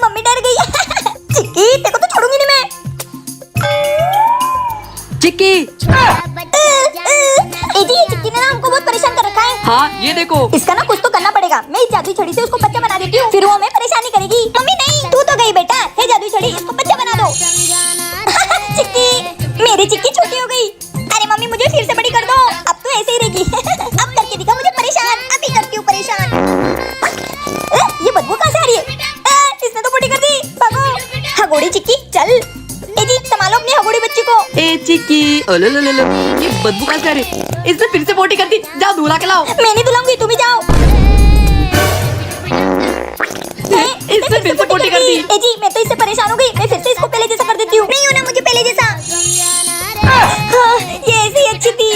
Mummy डर गई। चिक्की तेरे को तो छोड़ूंगी नहीं मैं। चिक्की। जी ये चिक्की ने ना हमको बहुत परेशान कर रखा है। हाँ ये देखो, इसका ना कुछ तो करना पड़ेगा। मैं इस जादुई छड़ी से उसको बच्चा बना देती हूँ, फिर वो हमें परेशान नहीं करेगी। मम्मी नहीं, तू तो गई बेटा। हे जादुई छड़ी, इसको बच्चा बना दो। चिक्की, मेरी चिक्की छोटी हो गई। अरे मम्मी मुझे फिर से बड़ी कर दो। अब तो ऐसे ही रहेगी। अब करके दिखा मुझे परेशान। अभी करती हूँ परेशान। ये बदबू कहाँ से आ रही है? इसने तो बड़ी कर दी। भागो हगोड़ी चिक्की चल। ए जी संभालो अपनी हगोड़ी बच्ची को। ए चिक्की, ओलो लो लो लो, ये बदबू कैसे आ रही? इसने फिर से पोटी कर दी। जाओ धुला के लाओ। मैं नहीं धुलाऊंगी, तुम ही जाओ। इसने फिर से पोटी कर दी। ए जी मैं तो इससे परेशान हो गई। मैं फिर से इसको पहले जैसा कर देती हूँ। नहीं होना मुझे पहले जैसा। हाँ, ये ऐसे ही अच्छी थी।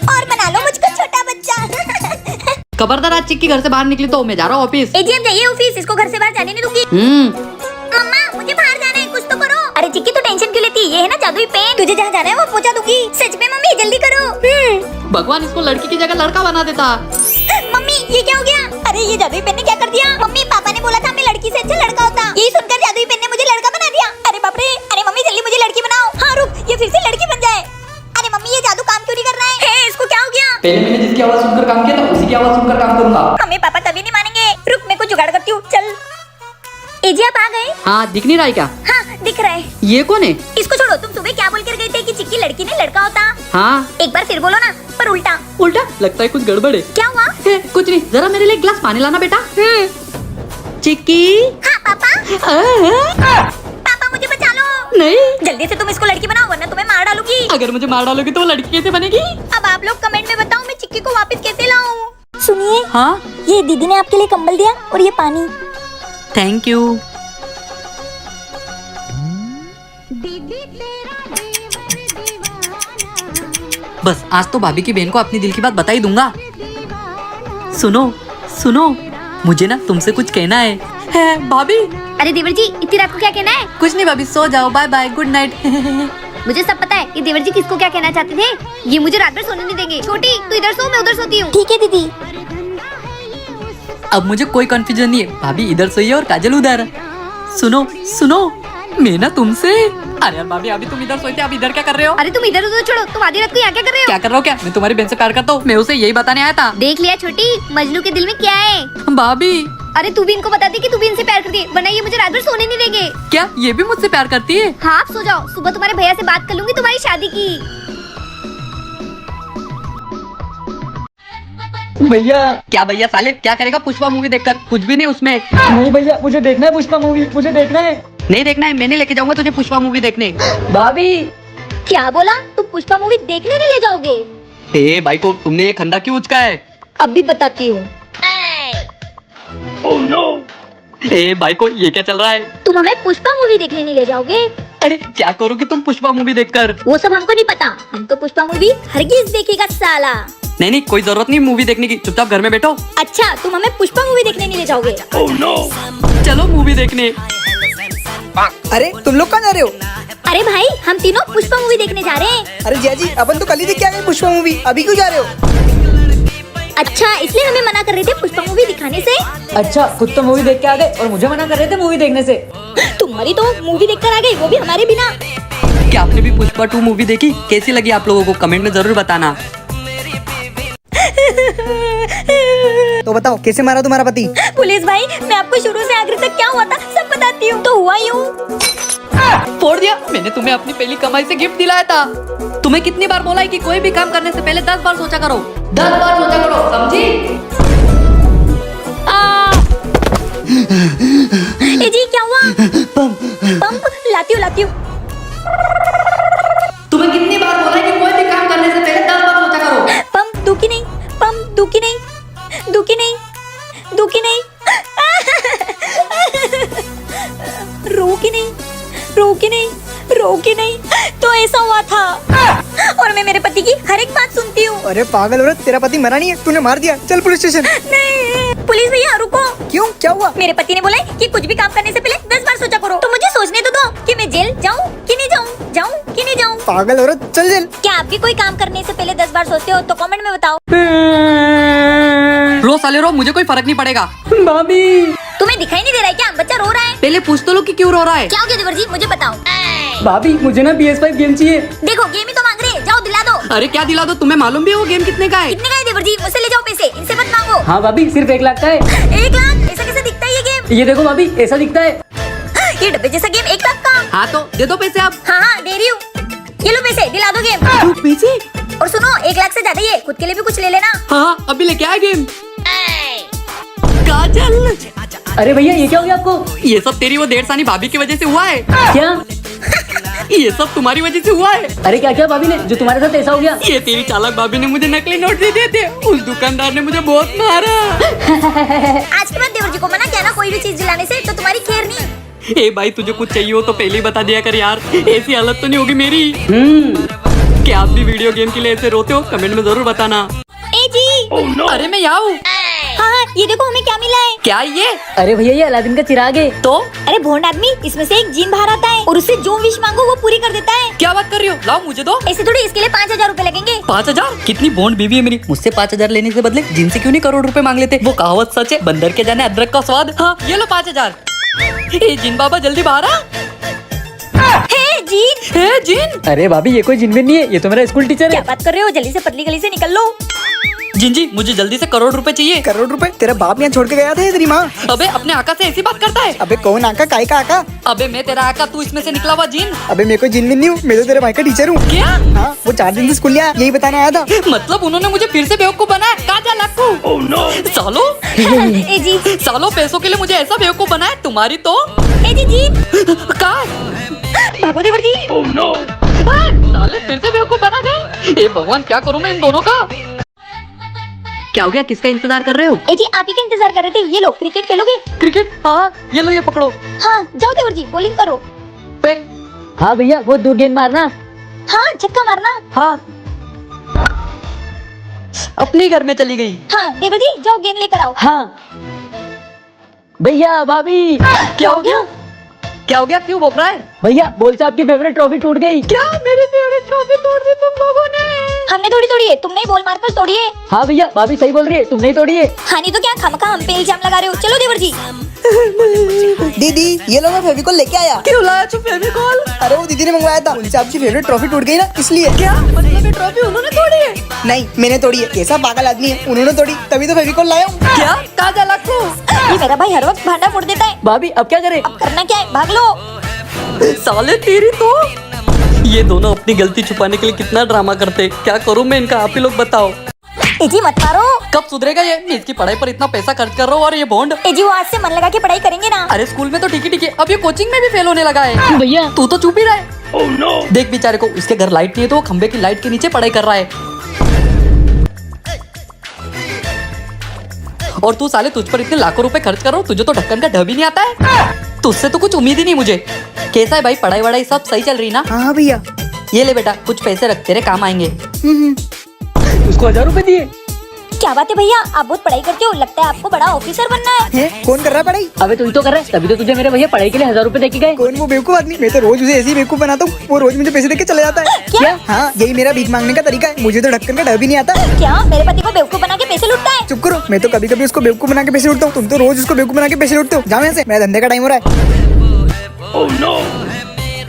और बना लो मुझको छोटा बच्चा। खबरदार आज चिक्की घर से बाहर निकली तो मैं जा रहा हूँ ऑफिस। ए जी अब जाइए ऑफिस, इसको घर से बाहर जाने नहीं दूंगी। मम्मा मुझे बाहर जाना है, कुछ तो करो। अरे चिक्की तू टेंशन क्यों लेती? ये है ना जादुई पेन, तुझे जहाँ जाना है वो पहुँचा दूंगी। सच में मम्मी जल्दी करो। भगवान इसको लड़की की जगह लड़का बना देता। मम्मी ये क्या हो गया? अरे ये जादुई पेन ने क्या कर दिया? मम्मी पापा ने बोला था मैं लड़की से अच्छा लड़का होता। ये सुनकर जादुई पेन ने मुझे लड़का बना दिया। अरे बाप रे। अरे मम्मी जल्दी मुझे लड़की बनाओ। हाँ रुक, ये फिर से लड़की बन जाए। अरे मम्मी ये जादू काम क्यों नहीं कर रहा है? इसको क्या हो गया? पहले मैंने जिसकी आवाज सुनकर काम किया था उसी की आवाज सुनकर काम करूंगा। मम्मी पापा कभी नहीं मानेंगे। रुक मैं कुछ जुगाड़ करती हूँ। चल ए जी आप आ गए? हाँ दिख नहीं रहा है क्या? हाँ दिख रहा है। ये कौन है? इसको छोड़ो, तुम सुबह क्या बोल कर गए थे कि चिक्की लड़की ने लड़का होता? हाँ एक बार फिर बोलो ना, पर उल्टा। उल्टा? लगता है कुछ गड़बड़ है। क्या हुआ? कुछ नहीं, जरा मेरे लिए एक गिलास पानी लाना बेटा। चिक्की। हाँ पापा। पापा मुझे बचा लो। नहीं, जल्दी से तुम इसको लड़की बनाओ वरना तुम्हें मार डालूंगी। अगर मुझे मार डालोगी तो वो लड़की कैसे बनेगी? अब आप लोग कमेंट में बताओ मैं चिक्की को वापस कैसे लाऊं? सुनिए, हाँ ये दीदी ने आपके लिए कंबल दिया और ये पानी। Thank you. बस आज तो भाभी की बहन को अपनी दिल की बात बता ही दूंगा। सुनो सुनो, मुझे ना तुमसे कुछ कहना है भाभी। अरे देवर जी इतनी रात को क्या कहना है? कुछ नहीं भाभी, सो जाओ, बाय बाय, गुड नाइट। मुझे सब पता है ये देवर जी किसको क्या कहना चाहते थे। ये मुझे रात भर सोने नहीं देंगे। छोटी तू इधर सो, मैं उधर सोती हूँ। ठीक है दीदी। अब मुझे कोई कंफ्यूजन नहीं है, भाभी इधर सोइए और काजल उधर। सुनो सुनो, मैं ना तुमसे। अरे यार भाभी अभी तुम इधर सोते, आप इधर क्या कर रहे हो? अरे तुम इधर उधर छोड़ो, तुम आधी रात को यहाँ क्या कर रहे हो? क्या कर रहा हो? क्या मैं तुम्हारी बहन से प्यार करता हूँ? मैं उसे यही बताने आया था। देख लिया छोटी, मजनू के दिल में क्या है। भाभी अरे तू भी इनको बता दे कि तू भी इनसे प्यार करती है, वरना ये मुझे रात भर सोने नहीं देंगे। क्या ये भी मुझसे प्यार करती है? हाँ आप सो जाओ, सुबह तुम्हारे भैया से बात कर लूंगी तुम्हारी शादी की। भैया। क्या भैया साले, क्या करेगा पुष्पा मूवी देखकर? कुछ भी नहीं उसमें। नहीं भैया, मुझे देखना है पुष्पा मूवी, मुझे देखना है। नहीं देखना है, मैंने लेके जाऊंगा तुझे पुष्पा मूवी देखने। भाभी। क्या बोला? तुम पुष्पा मूवी देखने नहीं ले जाओगे? ए भाई को तुमने ये खंडा क्यों उचका है? अब भी बताती हूँ। Oh no. ए भाई को ये क्या चल रहा है? तुम हमें पुष्पा मूवी देखने नहीं ले जाओगे? अरे क्या करोगे तुम पुष्पा मूवी देखकर? वो सब हमको नहीं पता, हम तो पुष्पा मूवी हरगिज देखेगा साला। नहीं नहीं, कोई जरूरत नहीं मूवी देखने की, चुपचाप घर में बैठो। अच्छा तुम हमें पुष्पा मूवी देखने नहीं ले जाओगे? Oh no. चलो मूवी देखने। अरे तुम लोग कहाँ जा रहे हो? अरे भाई हम तीनों पुष्पा मूवी देखने जा रहे हैं। अरे जिया जी, अपन तो कल ही देख के आ गए पुष्पा मूवी, अभी क्यों जा रहे हो? अच्छा इसलिए हमें मना कर रहे थे पुष्पा मूवी दिखाने से? अच्छा, खुद तो मूवी देख के आ गए और मुझे मना कर रहे थे मूवी देखने से। तुम्हारी तो मूवी देखकर आ गई, वो भी हमारे बिना। क्या आपने भी पुष्पा 2 मूवी देखी? कैसी लगी आप लोगों को कमेंट में जरूर बताना। तो बताओ कैसे मारा तुम्हारा पति? पुलिस भाई मैं आपको शुरू से आखिर तक क्या हुआ था सब बताती हूँ। तो हुआ यूँ, फोड़ दिया। मैंने तुम्हें अपनी पहली कमाई से गिफ्ट दिलाया था। तुम्हें कितनी बार बोला है कि कोई भी काम करने से पहले 10 बार सोचा करो, 10 बार सोचा करो, समझी? ए जी क्या हुआ? पंप लाती हूँ। तुम्हें कितनी बार बोला है कि कोई भी काम करने से पहले 10 बार सोचा करो। पंप दुखी नहीं, पंप दुखी नहीं, दुखी नहीं, दुखी नहीं। रोकी नहीं, रोकी नहीं, रोकी नहीं। तो ऐसा हुआ था और मैं मेरे पति की हर एक बात सुनती हूँ। अरे पागल औरत, तेरा पति मरा नहीं है, तूने मार दिया। चल पुलिस स्टेशन। नहीं पुलिस भैया रुको। क्यों, क्या हुआ? मेरे पति ने बोला है कि कुछ भी काम करने से पहले 10 बार सोचा करो। तो मुझे सोचने तो दो कि मैं जेल जाऊँ कि नहीं जाऊँ, जाऊँ कि लेके नहीं जाऊँ? पागल औरत, चल चल। क्या आप भी कोई काम करने से पहले 10 बार सोचते हो? तो कमेंट में बताओ। रो साले रो, मुझे कोई फर्क नहीं पड़ेगा। भाभी तुम्हें दिखाई नहीं दे रहा है क्या? बच्चा रो रहा है। पहले पूछ तो लो कि क्यों रो रहा है। क्या हो गया देवर जी, मुझे बताओ। भाभी मुझे ना PS5 गेम चाहिए। देखो गेम ही तो मांग रहे हैं, जाओ दिला दो। अरे क्या दिला दो, तुम्हें मालूम भी है वो गेम कितने का है? कितने का है देवर जी? मुझसे ले जाओ पैसे, इनसे मत मांगो। हाँ भाभी, सिर्फ 1 लाख का है। 1 लाख? ऐसा कैसे दिखता है ये गेम? ये देखो भाभी, ऐसा दिखता है। ये डब्बे जैसा गेम 1 लाख का? हाँ तो दे दो पैसे आप। हाँ दे रही हूँ। ये लो पैसे, दिला दो गेम। तो पैसे? और सुनो, 1 लाख से ज्यादा ही है, खुद के लिए भी कुछ ले लेना। हाँ अभी लेके आया गेम। काजल, अरे भैया ये क्या हो गया आपको? ये सब तेरी वो डेढ़ भाभी की वजह से हुआ है। क्या? ये सब तुम्हारी वजह से हुआ है। अरे क्या क्या भाभी ने जो तुम्हारे साथ ऐसा हो गया? ये तेरी चालाक भाभी ने मुझे नकली नोट दे दिए थे। उस दुकानदार ने मुझे बहुत मारा। आज के बाद देवर जी को मना किया ना कोई भी चीज दिलाने से, तो तुम्हारी खैर नहीं। ए भाई, तुझे कुछ चाहिए हो तो पहले ही बता दिया कर यार, ऐसी हालत तो नहीं होगी मेरी। क्या आप भी वीडियो गेम के लिए ऐसे रोते हो? कमेंट में जरूर बताना। ए जी। अरे मैं यहाँ हूँ। हाँ ये देखो हमें क्या मिला है। क्या ये? अरे भैया ये अलादीन का चिराग है। तो अरे भोंड आदमी, इसमें से एक जीन बाहर आता है और उससे जो विश मांगो वो पूरी कर देता है। क्या बात कर रही हो? लाओ मुझे दो। ऐसे थोड़ी, इसके लिए 5000 रूपए लगेंगे। 5000? कितनी बॉन्ड बीवी है मेरी, मुझसे 5000 लेने से बदले जिनसे क्यों नहीं करोड़ रुपए मांग लेते। वो कहावत सच है, बंदर के जाने अदरक का स्वाद। हाँ ये लो 5000। ए जिन बाबा जल्दी बाहर आ। हे जीन। हे जिन। अरे भाभी ये कोई जिनविन नहीं है, ये तो मेरा स्कूल टीचर क्या है। बात कर रहे हो? जल्दी से पतली गली से निकल लो। जिन जी, मुझे जल्दी से करोड़ रुपए चाहिए। करोड़ रुपए? तेरा बाप यहाँ छोड़ के गया था या तेरी माँ? अबे अपने आका से ऐसी बात करता है? अबे कौन आका, काय का आका? अबे मैं तेरा आका, तू इसमें से निकला हुआ जिन। अबे मैं कोई जिनविन नहीं हूँ, मैं तो तेरे भाई का टीचर हूँ। क्या? हाँ, वो 4 दिन से स्कूल नहीं आया, यही बताने आया था। मतलब उन्होंने मुझे फिर से बेवकूफ बनाया? काजा लाकू। सालो ए जी। सालो, पैसों के लिए मुझे ऐसा बेवकूफ बनाया। तुम्हारी तो ए जी जीन। कहा? बाबा देवर जी। साले फिर से बेवकूफ बना गए। ए भगवान, क्या करूं मैं इन दोनों का? क्या हो गया? किसका इंतजार कर रहे हो? ए जी आप ही का इंतजार कर रहे थे। ये लो, क्रिकेट खेलोगे? क्रिकेट? हाँ ये लो, ये पकड़ो। हाँ जाओ देवर जी, बॉलिंग करो। हाँ भैया वो 2 गेंद मारना। हाँ छक्का मारना। हाँ अपने घर में चली गई। हाँ देवर जी जाओ गेंद लेकर आओ। हाँ भैया भाभी क्या हो गया? क्या हो गया? क्यों भोग रहा है? भैया बोल से आपकी फेवरेट ट्रॉफी टूट गई। क्या मेरी फेवरेट ट्रॉफी तोड़ दी तुम लोगों ने? हमने थोड़ी तोड़ी है, तुमने ही बॉल मारकर तोड़ी है। हाँ भैया भाभी सही बोल रही है, तुमने ही तोड़ी है। हाँ नहीं तो क्या, खामखा हम पे इल्जाम लगा रहे हो। चलो देवर जी। दीदी ये लो, मैं फेविकोल लेके आया। क्यों लाया तू फेविकोल? अरे वो दीदी ने मंगवाया था, उनसे आपकी फेवरेट ट्रॉफी टूट गई ना, इसलिए। क्या मतलब ये ट्रॉफी उन्होंने तोड़ी है? नहीं मैंने तोड़ी है। कैसा पागल आदमी है, उन्होंने तोड़ी तभी तो फेविकोल लाया हूँ। क्या? काजा लाकू। ये मेरा भाई हर वक्त भांडा फोड़ देता है। भाभी अब क्या करे? अब करना क्या है, भाग लो। साले तेरी तो। ये दोनों अपनी गलती छुपाने के लिए कितना ड्रामा करते हैं। क्या करूं मैं इनका, आप ही लोग बताओ। ए जी मत मारो। कब सुधरेगा ये? मैं इसकी पढ़ाई पर इतना पैसा खर्च कर रहा हूँ और ये बॉन्ड। ए जी वो आज से मन लगा के पढ़ाई करेंगे ना। अरे स्कूल में तो ठीक है, अब ये कोचिंग में भी फेल होने लगा है। भैया तू तो चुप ही रहे। देख बेचारे को, इसके घर लाइट नहीं है तो वो खंबे की लाइट के नीचे पढ़ाई कर रहा है। और तू साले, तुझ पर इतने लाखों रुपए खर्च कर रहा हूँ, तुझे तो ढक्कन का ढ भी नहीं आता है। तुझसे तो कुछ उम्मीद ही नहीं मुझे। कैसा है भाई, पढ़ाई वढ़ाई सब सही चल रही ना? हाँ भैया। ये ले बेटा, कुछ पैसे रख, तेरे काम आएंगे। उसको 1000 रुपए दिए। क्या बात है भैया, आप बहुत पढ़ाई करते हो, लगता है आपको बड़ा ऑफिसर बनना है। कौन कर रहा है पढ़ाई? अबे तू ही तो कर रहा है, तभी तो तुझे मेरे भैया पढ़ाई के लिए 1000 रुपए देके गए। कौन वो बेवकूफ आदमी? मैं तो रोज उसे ऐसे ही बेवकूफ बनाता हूँ, वो रोज मुझे पैसे देके चले जाता है। क्या? हाँ यही मेरा भीख मांगने का तरीका है, मुझे तो ढक्कन का डर भी नहीं आता। क्या मेरे पति को बेवकूफ बना के पैसे लूटता है? चुप करो, मैं तो कभी कभी उसको बेवकूफ बना के पैसे लूटता हूँ, तुम तो रोज उसको बेवकूफ बना के पैसे लूटते हो। जाओ यहाँ से, मेरा धंधे का टाइम हो रहा है।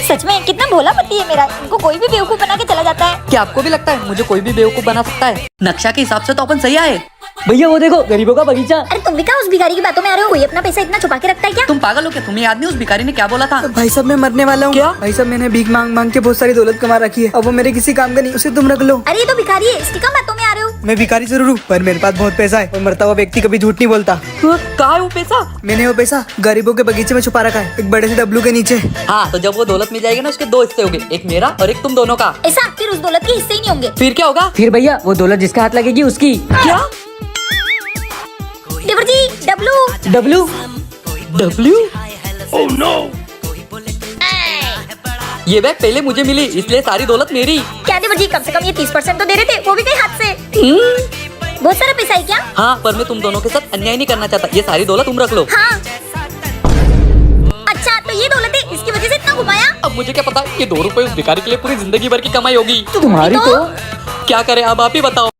सच में कितना भोला पति है मेरा, इनको कोई भी बेवकूफ बना के चला जाता है। क्या आपको भी लगता है मुझे कोई भी बेवकूफ बना सकता है? नक्शा के हिसाब से तो अपन सही आए। भैया वो देखो गरीबों का बगीचा। अरे तुम भी क्या उस भिखारी की बातों में आ रहे हो? कोई अपना पैसा इतना छुपा के रखता है क्या? तुम पागल हो क्या? तुम्हें याद नहीं उस भिखारी ने क्या बोला था? भाई साहब मैं मरने वाला हूँ। क्या? भाई साहब मैंने भीख मांग मांग के बहुत सारी दौलत कमा रखी है, अब वो मेरे किसी काम का नहीं, उसे तुम रख लो। अरे ये तो भिखारी है, इसकी क्या बातों में आ रहे हो? मैं भिखारी जरूर हूँ, पर मेरे पास बहुत पैसा है और मरता हुआ व्यक्ति कभी झूठ नहीं बोलता। कहाँ है वो पैसा? मैंने वो पैसा गरीबों के बगीचे में छुपा रखा है, एक बड़े से डब्लू के नीचे। हाँ तो जब वो दौलत मिल जाएगी ना, उसके 2 हिस्से होंगे, एक मेरा और एक तुम दोनों का। ऐसा फिर उस दौलत के हिस्से ही नहीं होंगे। फिर क्या होगा? फिर भैया वो दौलत जिसका हाथ लगेगी उसकी। क्या? देवर जी डब्लू। W W? ये बैग पहले मुझे मिली, इसलिए सारी दौलत मेरी। क्या देवर जी, कम से कम ये 30% तो दे रहे थे, वो भी कहीं हाथ से। बहुत सारा पैसा है क्या? हाँ पर मैं तुम दोनों के साथ अन्याय नहीं करना चाहता, ये सारी दौलत तुम रख लो। हाँ। अच्छा तो ये दौलत है, इसकी वजह से इतना घुमाया। अब अब मुझे क्या पता ये 2 रुपए उस भिखारी के लिए पूरी जिंदगी भर की कमाई होगी। तुम्हारी तो क्या करे अब आप ही बताओ।